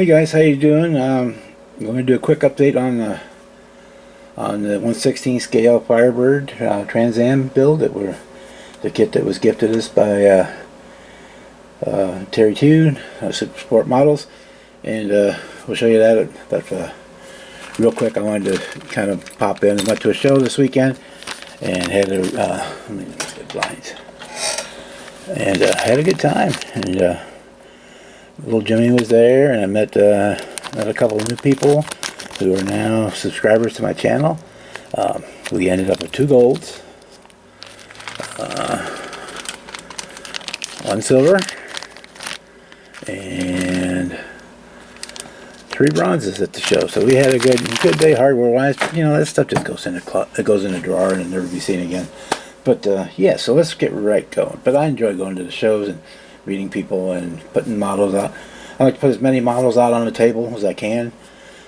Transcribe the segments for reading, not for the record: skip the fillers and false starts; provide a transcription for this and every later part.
Hey guys, how you doing? I'm going to do a quick update on the 1/16 scale Firebird Trans Am build the kit that was gifted us by Terry Toon, Support Models, and we'll show you that. But real quick, I wanted to kind of pop in and went to a show this weekend and had a let me look at blinds and had a good time. And little Jimmy was there, and I met a couple of new people who are now subscribers to my channel. We ended up with 2 golds, 1 silver, and 3 bronzes at the show. So we had a good day hardware-wise. You know, that stuff just goes in a drawer and never be seen again. But yeah, so let's get right going. But I enjoy going to the shows and meeting people and putting models out. I like to put as many models out on the table as I can.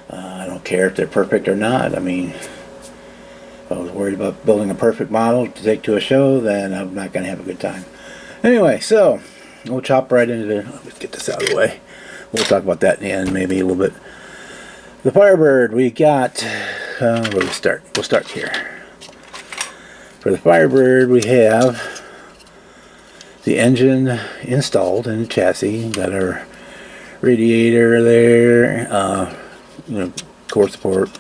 I don't care if they're perfect or not. I mean, if I was worried about building a perfect model to take to a show, then I'm not going to have a good time. Anyway, so we'll chop right into the... Let's get this out of the way. We'll talk about that in the end, maybe a little bit. The Firebird, we got... where do we start? We'll start here. For the Firebird, we have the engine installed in the chassis. Got our radiator there, you know, core support.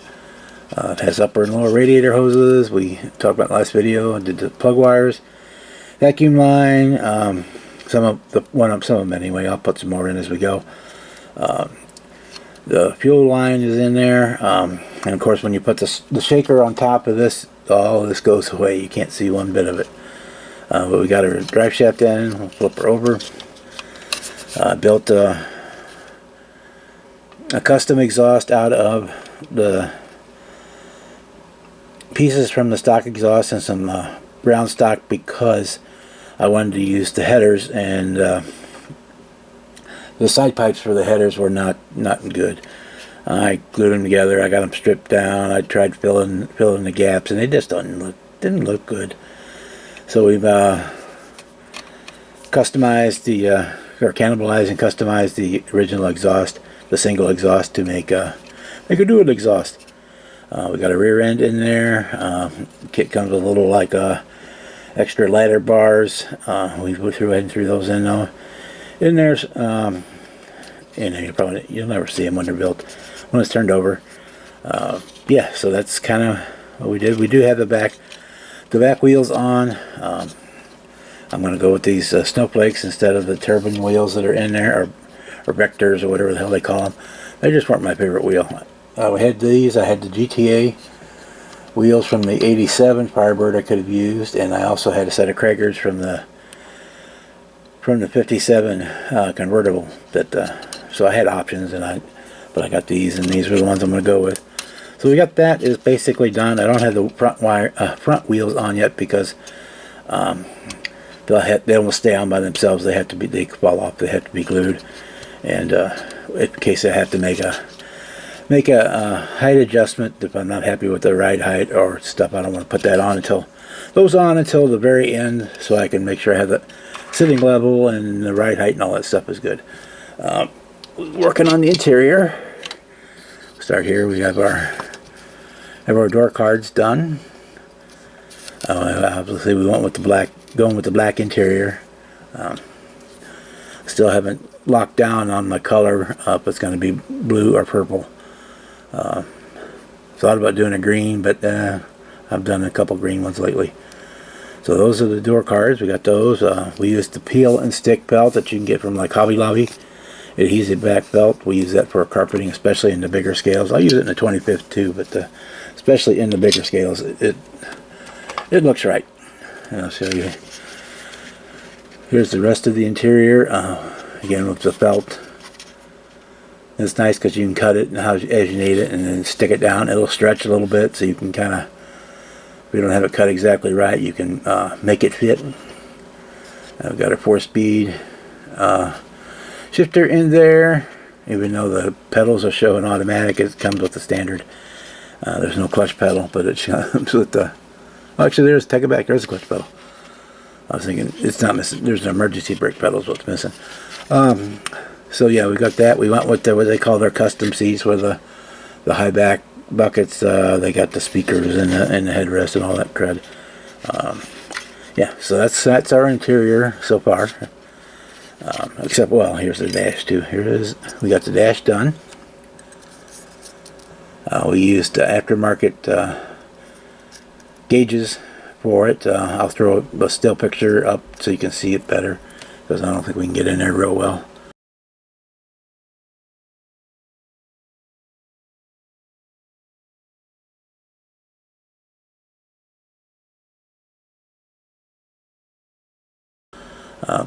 It has upper and lower radiator hoses. We talked about in the last video. I did the plug wires, vacuum line, some of them anyway. I'll put some more in as we go. The fuel line is in there, and of course when you put the shaker on top of this, all of this goes away. You can't see one bit of it. But we got our drive shaft in. We'll flip her over. Built a custom exhaust out of the pieces from the stock exhaust and some brown stock, because I wanted to use the headers, and the side pipes for the headers were not good. I glued them together. I got them stripped down. I tried filling the gaps, and they just didn't look good. So we've customized or cannibalized and customized the original exhaust, the single exhaust, to make a dual exhaust. We got a rear end in there. Kit comes with a little like extra ladder bars. We threw those in though. In there's you'll never see them when they're built, when it's turned over. Yeah, so that's kind of what we did. We do have the back wheels on. I'm going to go with these snowflakes instead of the turbine wheels that are in there, or vectors, or whatever the hell they call them. They just weren't my favorite wheel. We had these. I had the GTA wheels from the 87 Firebird I could have used, and I also had a set of Kragers from the 57 convertible. So I had options, but I got these, and these were the ones I'm going to go with. So we got that is basically done. I don't have the front wheels on yet, because they will stay on by themselves. They fall off. They have to be glued, and in case I have to make a height adjustment if I'm not happy with the ride height or stuff. I don't want to put that on until the very end, so I can make sure I have the sitting level and the ride height and all that stuff is good. Working on the interior. Start here. We have our door cards done. Obviously we went with going with the black interior. Still haven't locked down on my color, if it's going to be blue or purple. Thought about doing a green, but I've done a couple green ones lately. So those are the door cards. We got those. We used the peel and stick belt that you can get from like Hobby Lobby. Adhesive back belt. We use that for carpeting, especially in the bigger scales. I use it in the 25th too, but especially in the bigger scales, it looks right. And I'll show you. Here's the rest of the interior. Again, with the felt. It's nice because you can cut it as you need it, and then stick it down. It'll stretch a little bit, so you can kind of, if you don't have it cut exactly right, you can make it fit. I've got a 4-speed shifter in there. Even though the pedals are showing automatic, it comes with the standard. There's no clutch pedal, but it comes with the... Oh, actually, take it back. There's a clutch pedal. I was thinking it's not missing. There's an emergency brake pedal is what's missing. So yeah, we got that. We went with what they call their custom seats with the high back buckets. They got the speakers and the headrest and all that crud. Yeah, so that's our interior so far. Except, well, here's the dash too. Here it is. We got the dash done. We used aftermarket gauges for it. I'll throw a still picture up so you can see it better, because I don't think we can get in there real well.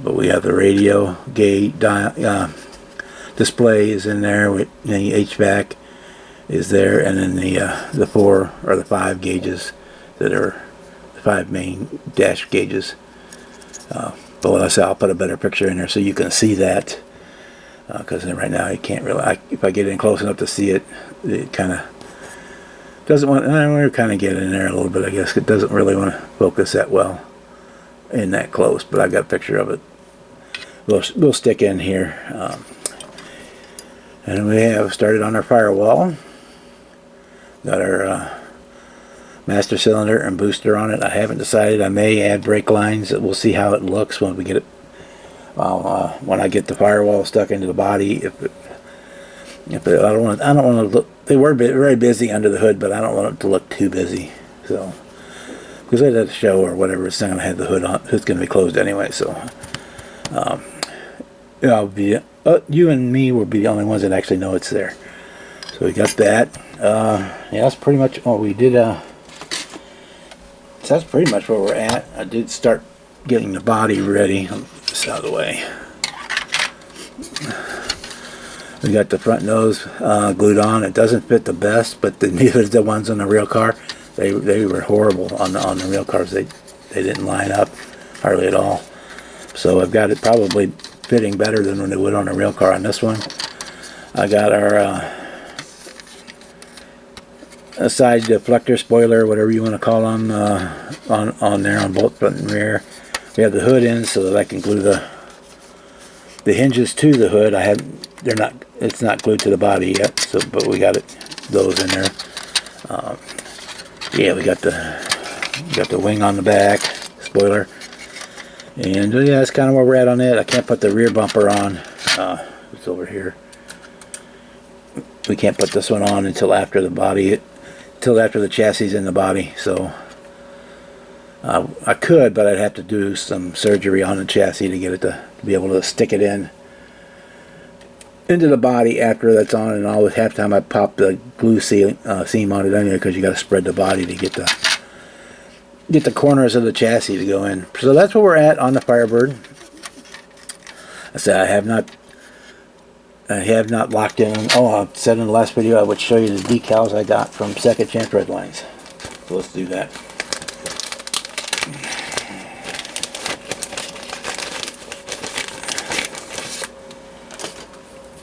But we have the radio gauge display is in there. The HVAC is there, and then the 4 or the 5 gauges that are the 5 main dash gauges. But like I say, I'll put a better picture in there so you can see that, because right now you can't really. If I get in close enough to see it, it kind of doesn't want. We're kind of getting in there a little bit. I guess it doesn't really want to focus that well in that close, but I got a picture of it. We'll stick in here, and we have started on our firewall. Got our master cylinder and booster on it. I haven't decided. I may add brake lines. We'll see how it looks when we get it. When I get the firewall stuck into the body. I don't want to look. They were very busy under the hood, but I don't want it to look too busy. So, because I did a show or whatever, it's not going to have the hood on. It's going to be closed anyway. So, you and me will be the only ones that actually know it's there. So we got that. Yeah, that's pretty much what we did. So that's pretty much where we're at. I did start getting the body ready. I'll get this out of the way. We got the front nose glued on. It doesn't fit the best, but neither the ones on the real car. They were horrible on the real cars. They didn't line up hardly at all. So I've got it probably fitting better than when it would on a real car on this one. I got our side deflector, spoiler, whatever you want to call them, on there on both front and rear. We have the hood in so that I can glue the hinges to the hood. It's not glued to the body yet, so but we got those in there. Yeah, we got the wing on the back, spoiler, and yeah, that's kind of where we're at on it. I can't put the rear bumper on. It's over here. We can't put this one on until after the body, until after the chassis is in the body. So I could, but I'd have to do some surgery on the chassis to get it to be able to stick it into the body after that's on, and always half time I pop the glue seam on it anyway, because you got to spread the body to get the corners of the chassis to go in. So that's where we're at on the Firebird. I said I have not locked in. Oh, I said in the last video I would show you the decals I got from Second Chance Redlines. So let's do that.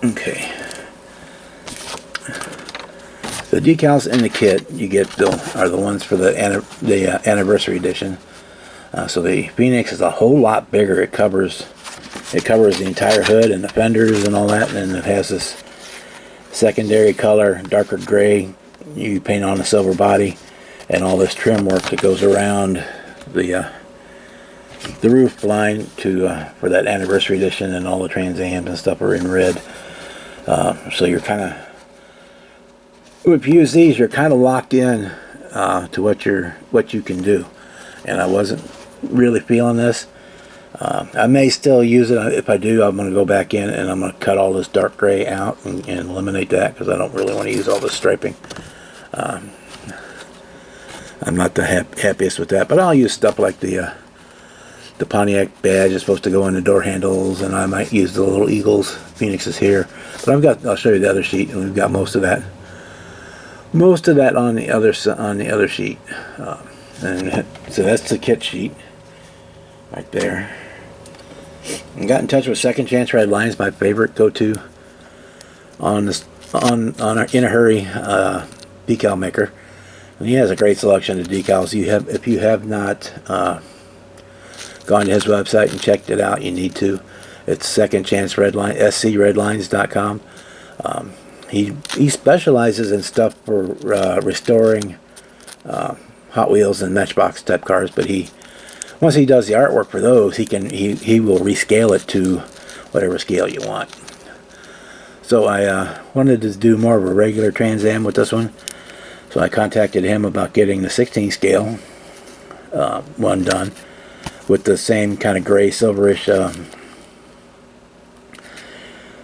Okay. The decals in the kit you get are the ones for the anniversary edition. So the Phoenix is a whole lot bigger. It covers the entire hood and the fenders and all that, and then it has this secondary color, darker gray. You paint on the silver body, and all this trim work that goes around the roof line for that anniversary edition, and all the Trans Ams and stuff are in red. So you're kind of, if you use these, you're kind of locked in to what you can do. And I wasn't really feeling this. I may still use it. If I do, I'm going to go back in and I'm going to cut all this dark gray out and eliminate that, because I don't really want to use all this striping. I'm not the happiest with that, but I'll use stuff like the Pontiac badge is supposed to go in the door handles, and I might use the little Eagles Phoenixes here. But I'll show you the other sheet, and we've got most of that on the other sheet. And so that's the kit sheet right there. I got in touch with Second Chance Redlines, my favorite go-to in a hurry decal maker. And he has a great selection of decals. If you have not gone to his website and checked it out, you need to. It's Second Chance Redline, scredlines.com. He specializes in stuff for restoring Hot Wheels and Matchbox type cars, but once he does the artwork for those, he will rescale it to whatever scale you want. So I wanted to do more of a regular Trans Am with this one, so I contacted him about getting the 16 scale one done with the same kind of gray silverish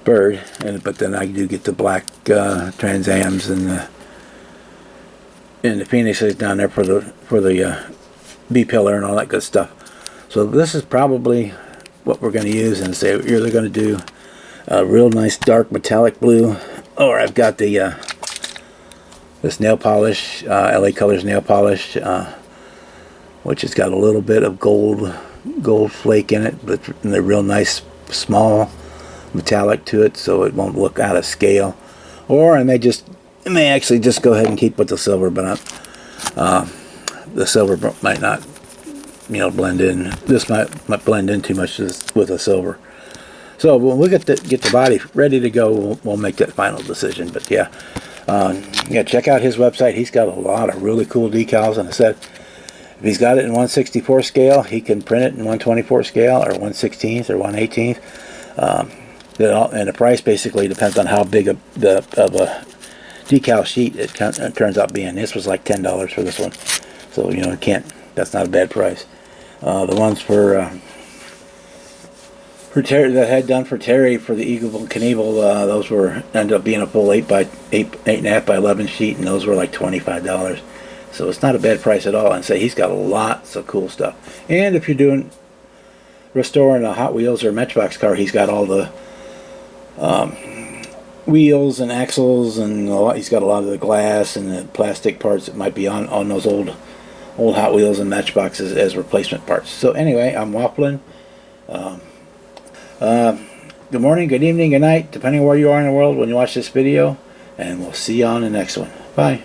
bird, but then I do get the black Trans Ams and the Phoenixes down there for the B pillar and all that good stuff. So this is probably what we're going to use, and say we're either going to do a real nice dark metallic blue, or I've got the this nail polish, LA Colors nail polish, which has got a little bit of gold flake in it, but they're real nice small metallic to it, so it won't look out of scale. Or I may actually just go ahead and keep with the silver, but the silver might not, blend in. This might blend in too much with the silver. So when we get the body ready to go, we'll make that final decision. But yeah, check out his website. He's got a lot of really cool decals, and I said if he's got it in 1/64 scale, he can print it in 1/24 scale or 1/16 or 1/18. And the price basically depends on how big of a decal sheet it turns out being. This was like $10 for this one, so that's not a bad price. The ones for Terry, that I had done for Terry for the Eagle Knievel, those ended up being a full 8.5 by 11 sheet, and those were like $25. So it's not a bad price at all. And say he's got lots of cool stuff. And if you're doing restoring a Hot Wheels or Matchbox car, he's got all the wheels and axles, and he's got a lot of the glass and the plastic parts that might be on those old Hot Wheels and Matchboxes as replacement parts. So anyway, I'm waffling. Good morning, good evening, good night, depending on where you are in the world when you watch this video, and we'll see you on the next one. Bye.